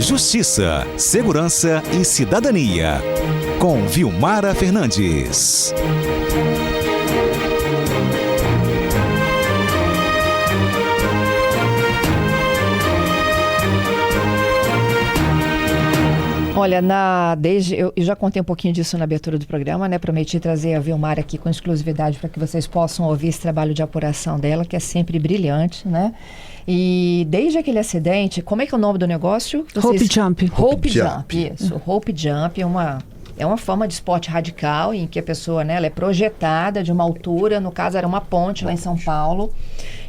Justiça, Segurança e Cidadania, com Vilmara Fernandes. Olha, eu já contei um pouquinho disso na abertura do programa, né? Prometi trazer a Vilmara aqui com exclusividade para que vocês possam ouvir esse trabalho de apuração dela, que é sempre brilhante, né? E desde aquele acidente, como é que é o nome do negócio? Hope Jump. Hope Jump, isso. Hope Jump é uma forma de esporte radical em que a pessoa, né, ela é projetada de uma altura, no caso era uma ponte lá em São Paulo,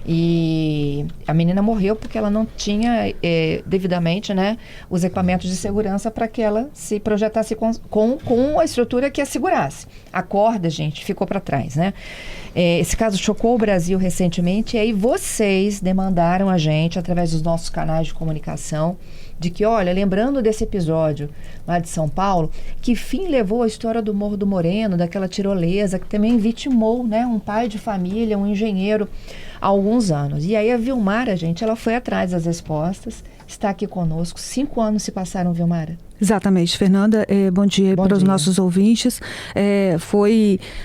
e a menina morreu porque ela não tinha devidamente, né, os equipamentos de segurança para que ela se projetasse com a estrutura que a segurasse. A corda, gente, ficou para trás, né? Esse caso chocou o Brasil recentemente, e aí vocês demandaram a gente, através dos nossos canais de comunicação, de que, olha, lembrando desse episódio lá de São Paulo, que fim levou a história do Morro do Moreno, daquela tirolesa que também vitimou, né, um pai de família, um engenheiro, há alguns anos. E aí a Vilmara, gente, ela foi atrás das respostas, está aqui conosco. 5 anos se passaram, Vilmara. Exatamente, Fernanda, bom dia para os nossos ouvintes.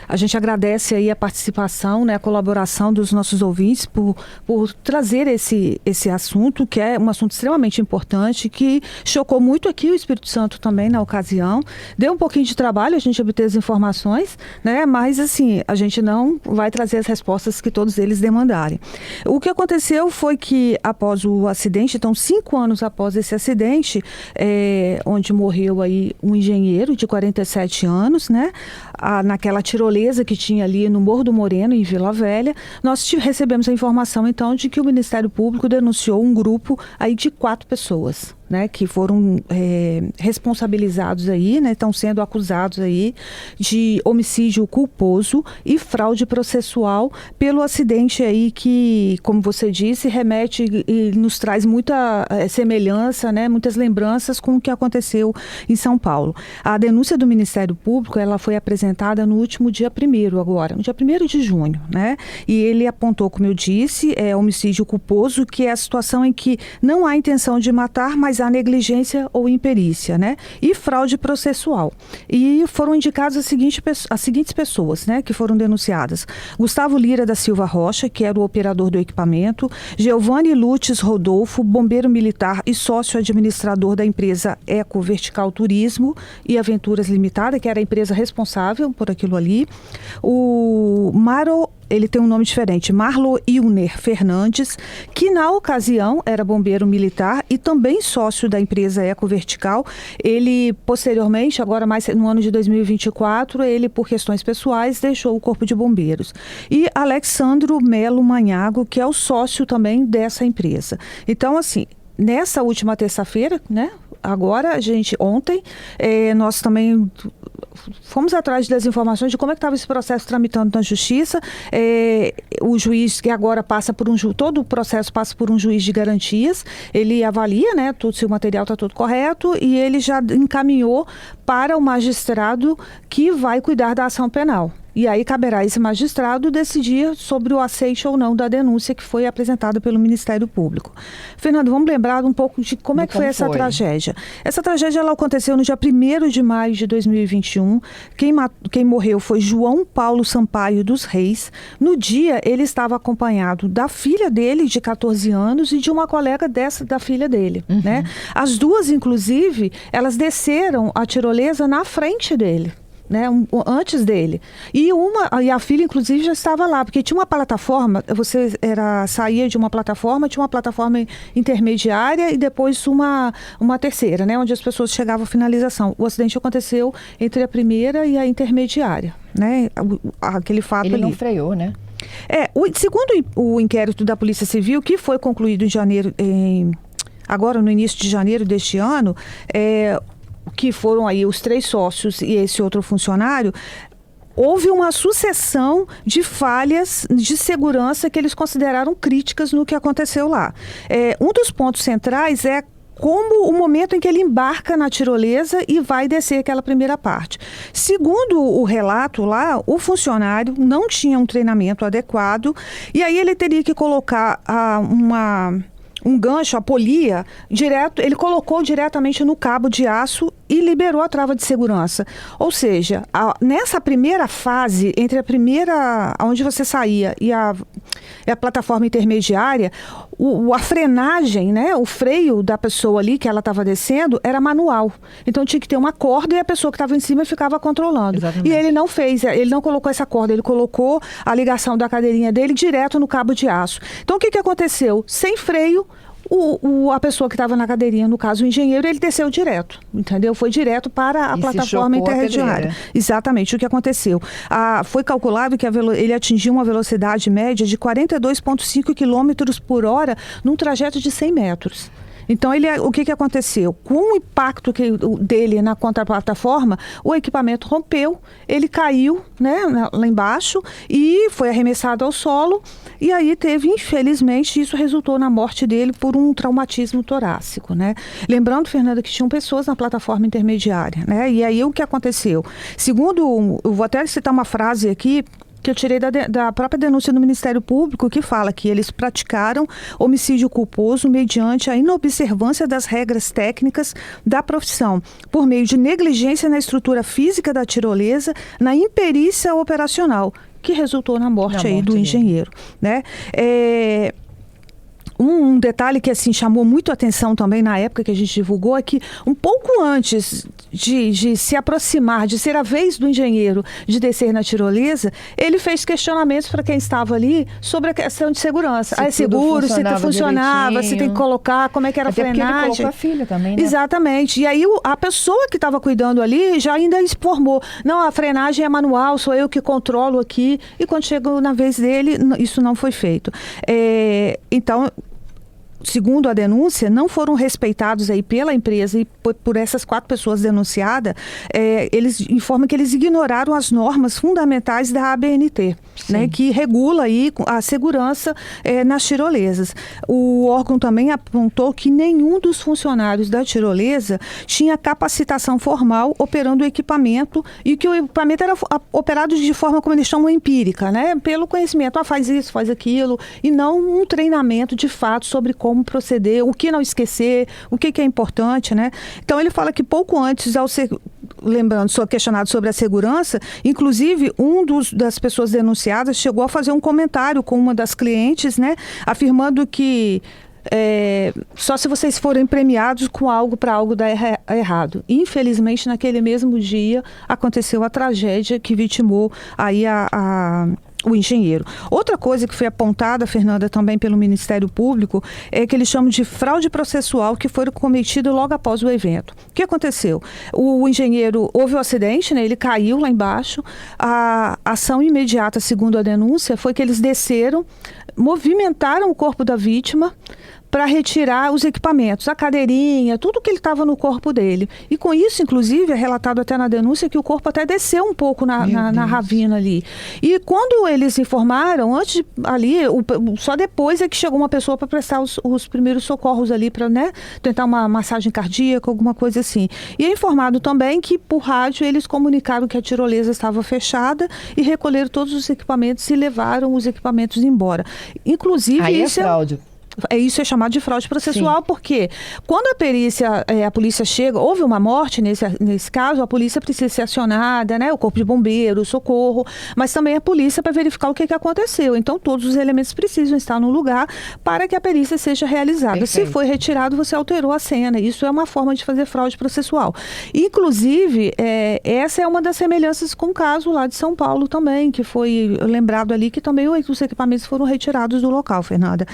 A gente agradece aí a participação, né, a colaboração dos nossos ouvintes por trazer esse assunto, que é um assunto extremamente importante, que chocou muito aqui o Espírito Santo também na ocasião. Deu um pouquinho de trabalho a gente obter as informações, né, mas assim, a gente não vai trazer as respostas que todos eles demandarem. O que aconteceu foi que após o acidente, então 5 anos após esse acidente, onde morreu aí um engenheiro de 47 anos, né? Naquela tirolesa que tinha ali no Morro do Moreno, em Vila Velha, nós recebemos a informação, então, de que o Ministério Público denunciou um grupo aí de 4 pessoas, né, que foram responsabilizados aí, né, estão sendo acusados aí de homicídio culposo e fraude processual pelo acidente aí que, como você disse, remete e nos traz muita semelhança, né, muitas lembranças com o que aconteceu em São Paulo. A denúncia do Ministério Público, ela foi apresentada no último dia 1º agora, no dia 1º de junho, né, e ele apontou, como eu disse, homicídio culposo, que é a situação em que não há intenção de matar, mas a negligência ou imperícia, né? E fraude processual. E foram indicadas as seguintes pessoas, né, que foram denunciadas. Gustavo Lira da Silva Rocha, que era o operador do equipamento, Giovanni Lutes Rodolfo, bombeiro militar e sócio administrador da empresa Eco Vertical Turismo e Aventuras Limitada, que era a empresa responsável por aquilo ali. O ele tem um nome diferente, Marlo Ilner Fernandes, que na ocasião era bombeiro militar e também sócio da empresa Eco Vertical. Ele, posteriormente, agora mais no ano de 2024, ele, por questões pessoais, deixou o Corpo de Bombeiros. E Alexandro Melo Manhago, que é o sócio também dessa empresa. Então, assim, nessa última terça-feira, né? Agora, ontem, nós também fomos atrás das informações de como é que estava esse processo tramitando na Justiça. O juiz que agora passa por todo o processo passa por um juiz de garantias, ele avalia, né, se o material está tudo correto, e ele já encaminhou para o magistrado que vai cuidar da ação penal. E aí caberá a esse magistrado decidir sobre o aceite ou não da denúncia que foi apresentada pelo Ministério Público. Fernando, vamos lembrar um pouco de como é que foi essa tragédia. Ela aconteceu no dia 1º de maio de 2021. Quem morreu foi João Paulo Sampaio dos Reis. No dia, ele estava acompanhado da filha dele, de 14 anos, e de uma colega da filha dele. Uhum. Né? As duas, inclusive, elas desceram a tirolesa na frente dele. Né, antes dele. E a filha, inclusive, já estava lá, porque tinha uma plataforma, saía de uma plataforma, tinha uma plataforma intermediária e depois uma terceira, né, onde as pessoas chegavam à finalização. O acidente aconteceu entre a primeira e a intermediária, né, aquele fato ali. Ele não freou, né? Segundo o inquérito da Polícia Civil, que foi concluído agora no início de janeiro deste ano, que foram aí os 3 sócios e esse outro funcionário, houve uma sucessão de falhas de segurança que eles consideraram críticas no que aconteceu lá. Um dos pontos centrais é como o momento em que ele embarca na tirolesa e vai descer aquela primeira parte. Segundo o relato lá, o funcionário não tinha um treinamento adequado e aí ele teria que colocar um gancho, a polia, ele colocou diretamente no cabo de aço e liberou a trava de segurança. Ou seja, nessa primeira fase, entre a primeira, onde você saía, e a plataforma intermediária, a frenagem, né, o freio da pessoa ali que ela estava descendo era manual. Então tinha que ter uma corda e a pessoa que estava em cima ficava controlando. Exatamente. E ele não fez, ele não colocou essa corda, ele colocou a ligação da cadeirinha dele direto no cabo de aço. Então o que aconteceu? Sem freio, a pessoa que estava na cadeirinha, no caso o engenheiro, ele desceu direto, entendeu? Foi direto para a plataforma intermediária. Exatamente, o que aconteceu? Foi calculado que ele atingiu uma velocidade média de 42,5 km por hora num trajeto de 100 metros. Então, o que aconteceu? Com o impacto dele na contraplataforma, o equipamento rompeu, ele caiu, né, lá embaixo e foi arremessado ao solo. E aí infelizmente, isso resultou na morte dele por um traumatismo torácico, né? Lembrando, Fernanda, que tinham pessoas na plataforma intermediária, né? E aí o que aconteceu? Segundo, eu vou até citar uma frase aqui, que eu tirei da própria denúncia do Ministério Público, que fala que eles praticaram homicídio culposo mediante a inobservância das regras técnicas da profissão, por meio de negligência na estrutura física da tirolesa, na imperícia operacional, que resultou na morte do engenheiro, né? Um detalhe que assim chamou muito atenção também na época que a gente divulgou é que um pouco antes de se aproximar, de ser a vez do engenheiro de descer na tirolesa, ele fez questionamentos para quem estava ali sobre a questão de segurança. É seguro, se funcionava, se tem que colocar, como é que era a frenagem. Ele colocou a filha também, né? Exatamente. E aí a pessoa que estava cuidando ali já ainda informou, não, a frenagem é manual, sou eu que controlo aqui. E quando chegou na vez dele, isso não foi feito. Então, segundo a denúncia, não foram respeitados aí pela empresa e por essas 4 pessoas denunciadas, eles informam que eles ignoraram as normas fundamentais da ABNT, né, que regula aí a segurança nas tirolesas. O órgão também apontou que nenhum dos funcionários da tirolesa tinha capacitação formal operando o equipamento e que o equipamento era operado de forma, como eles chamam, empírica, né, pelo conhecimento, faz isso, faz aquilo, e não um treinamento de fato sobre como proceder, o que não esquecer, o que é importante, né? Então ele fala que pouco antes, ao ser, lembrando, questionado sobre a segurança, inclusive das pessoas denunciadas chegou a fazer um comentário com uma das clientes, né? Afirmando que só se vocês forem premiados com algo para algo dar errado. Infelizmente, naquele mesmo dia aconteceu a tragédia que vitimou aí o engenheiro. Outra coisa que foi apontada, Fernanda, também pelo Ministério Público, é que eles chamam de fraude processual que foi cometida logo após o evento. O que aconteceu? O engenheiro, houve um acidente, né? Ele caiu lá embaixo. A ação imediata, segundo a denúncia, foi que eles desceram, movimentaram o corpo da vítima para retirar os equipamentos, a cadeirinha, tudo que ele estava no corpo dele. E com isso, inclusive, é relatado até na denúncia que o corpo até desceu um pouco na ravina ali. E quando eles informaram, antes ali, só depois é que chegou uma pessoa para prestar os primeiros socorros ali, para, né, tentar uma massagem cardíaca, alguma coisa assim. E é informado também que, por rádio, eles comunicaram que a tirolesa estava fechada e recolheram todos os equipamentos e levaram os equipamentos embora. Inclusive, aí isso é fraude. Isso é chamado de fraude processual. Sim. Porque quando a polícia chega, houve uma morte nesse caso, a polícia precisa ser acionada, né? O corpo de bombeiros, socorro, mas também a polícia para verificar o que aconteceu. Então, todos os elementos precisam estar no lugar para que a perícia seja realizada. Perfeito. Se foi retirado, você alterou a cena. Isso é uma forma de fazer fraude processual. Inclusive, essa é uma das semelhanças com o caso lá de São Paulo também, que foi lembrado ali que também os equipamentos foram retirados do local, Fernanda.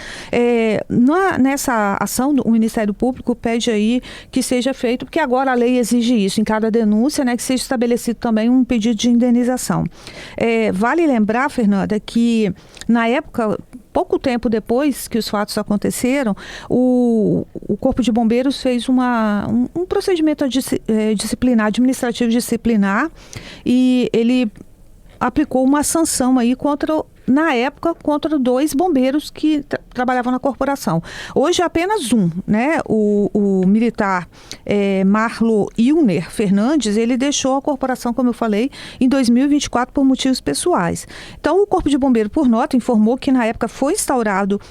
Nessa ação, o Ministério Público pede aí que seja feito, porque agora a lei exige isso, em cada denúncia, né, que seja estabelecido também um pedido de indenização. Vale lembrar, Fernanda, que na época, pouco tempo depois que os fatos aconteceram, o Corpo de Bombeiros fez um procedimento disciplinar, administrativo disciplinar, e ele aplicou uma sanção aí na época, contra 2 bombeiros que trabalhavam na corporação. Hoje é apenas um, né? O militar Marlo Ilner Fernandes, ele deixou a corporação, como eu falei, em 2024 por motivos pessoais. Então, o Corpo de Bombeiro, por nota, informou que na época foi instaurado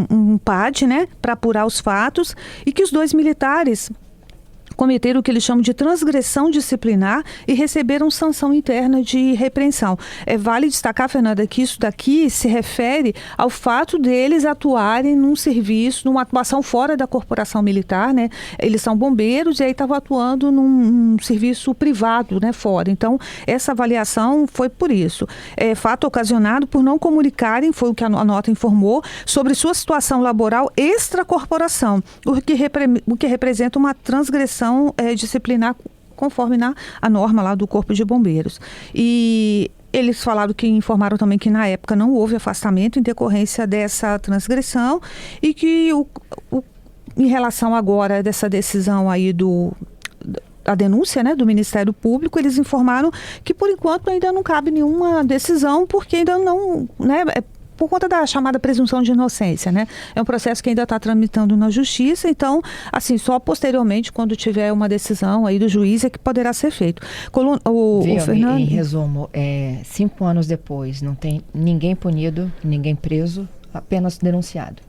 um um PAD, né, para apurar os fatos, e que os 2 militares cometeram o que eles chamam de transgressão disciplinar e receberam sanção interna de repreensão. Vale destacar, Fernanda, que isso daqui se refere ao fato deles atuarem num serviço, numa atuação fora da corporação militar, né? Eles são bombeiros e aí estavam atuando num serviço privado, né, fora. Então, essa avaliação foi por isso. Fato ocasionado por não comunicarem, foi o que a nota informou, sobre sua situação laboral extracorporação, o que representa uma transgressão disciplinar conforme a norma lá do Corpo de Bombeiros. E eles falaram que informaram também que na época não houve afastamento em decorrência dessa transgressão e que em relação agora dessa decisão aí a denúncia, né, do Ministério Público, eles informaram que por enquanto ainda não cabe nenhuma decisão porque ainda não, né, por conta da chamada presunção de inocência, né? É um processo que ainda está tramitando na Justiça, então, assim, só posteriormente, quando tiver uma decisão aí do juiz, é que poderá ser feito. O Fernando... Em resumo, 5 anos depois, não tem ninguém punido, ninguém preso, apenas denunciado.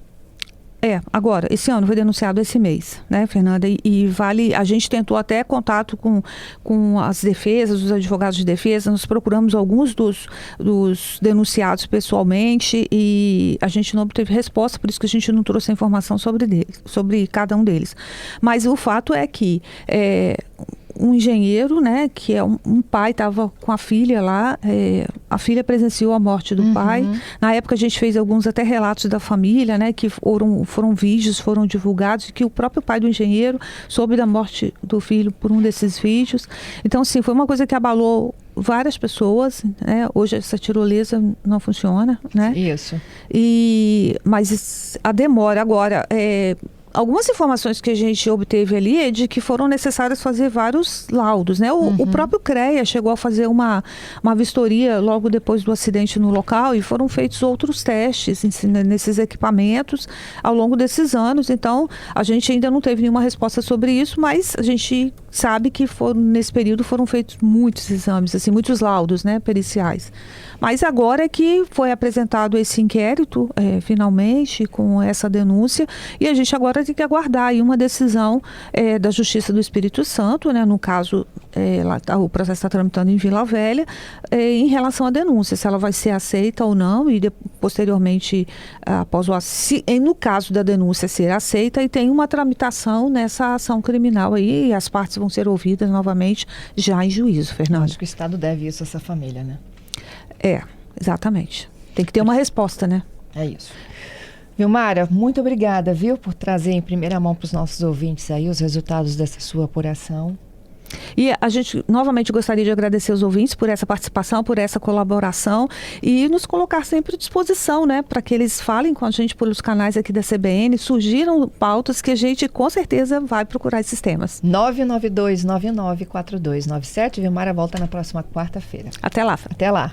Agora, esse ano foi denunciado esse mês, né, Fernanda? E vale, a gente tentou até contato com as defesas, os advogados de defesa, nós procuramos alguns dos denunciados pessoalmente e a gente não obteve resposta, por isso que a gente não trouxe a informação sobre cada um deles. Mas o fato é que um engenheiro, né, que é um pai, estava com a filha lá, a filha presenciou a morte do pai. Na época a gente fez alguns até relatos da família, né, que foram vídeos, foram divulgados, que o próprio pai do engenheiro soube da morte do filho por um desses vídeos. Então, assim, foi uma coisa que abalou várias pessoas, né? Hoje essa tirolesa não funciona, né? Isso. Mas a demora agora... Algumas informações que a gente obteve ali é de que foram necessários fazer vários laudos, né? O próprio CREA chegou a fazer uma vistoria logo depois do acidente no local e foram feitos outros testes nesses equipamentos ao longo desses anos. Então, a gente ainda não teve nenhuma resposta sobre isso, mas a gente sabe que nesse período foram feitos muitos exames, assim, muitos laudos, né, periciais. Mas agora é que foi apresentado esse inquérito, finalmente, com essa denúncia, e a gente agora tem que aguardar aí uma decisão da Justiça do Espírito Santo, né? No caso, o processo está tramitando em Vila Velha, em relação à denúncia, se ela vai ser aceita ou não, e posteriormente, após no caso da denúncia ser aceita, e tem uma tramitação nessa ação criminal aí, e as partes vão ser ouvidas novamente já em juízo, Fernanda. Acho que o Estado deve isso a essa família, né? Exatamente. Tem que ter uma resposta, né? É isso. Vilmara, muito obrigada, viu, por trazer em primeira mão para os nossos ouvintes aí os resultados dessa sua apuração. E a gente novamente gostaria de agradecer os ouvintes por essa participação, por essa colaboração e nos colocar sempre à disposição, né, para que eles falem com a gente pelos canais aqui da CBN, surgiram pautas que a gente com certeza vai procurar esses temas. 992994297, Vilmara volta na próxima quarta-feira. Até lá. Até lá.